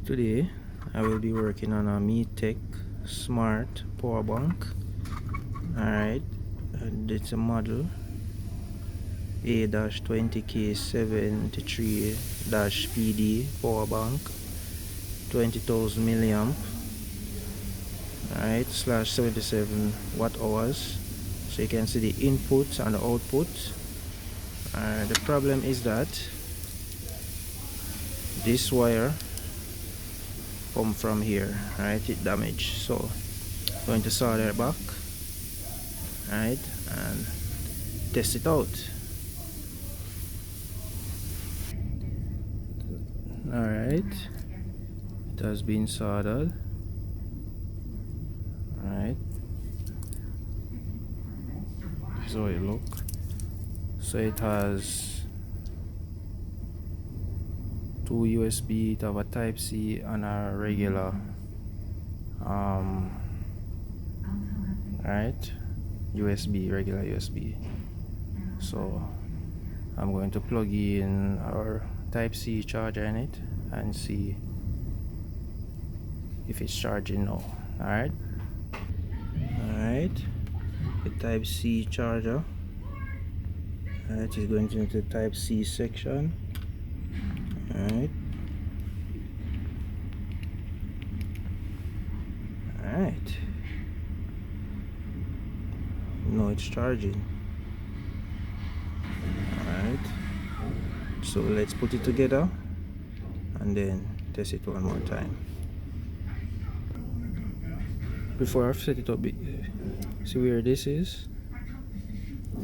Today I will be working on a Metecsmart power bank. Alright, and it's a model A-20K73-PD power bank, 20,000 milliamp, alright, slash 77 watt hours. So you can see the input and the output. The problem is that this wire come from here, right? It damaged, so I'm going to solder it back, right, and test it out. Alright, it has been soldered. Alright, this is how it look. So it has two USB, it have a type C and a regular right, USB, regular USB. So I'm going to plug in our type C charger in it and see if it's charging now. Alright, the type C charger, it is going into the type C section. Alright, now it's charging. Alright, so let's put it together and then test it one more time. Before I set it up, see where this is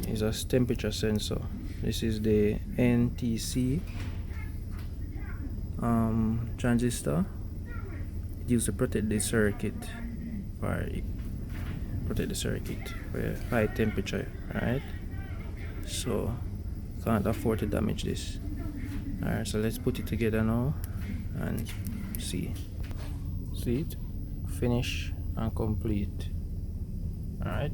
a temperature sensor. This is the NTC transistor. It used to protect the circuit, for high temperature, right? So can't afford to damage this. Alright, so let's put it together now and see it, finish and complete. Alright.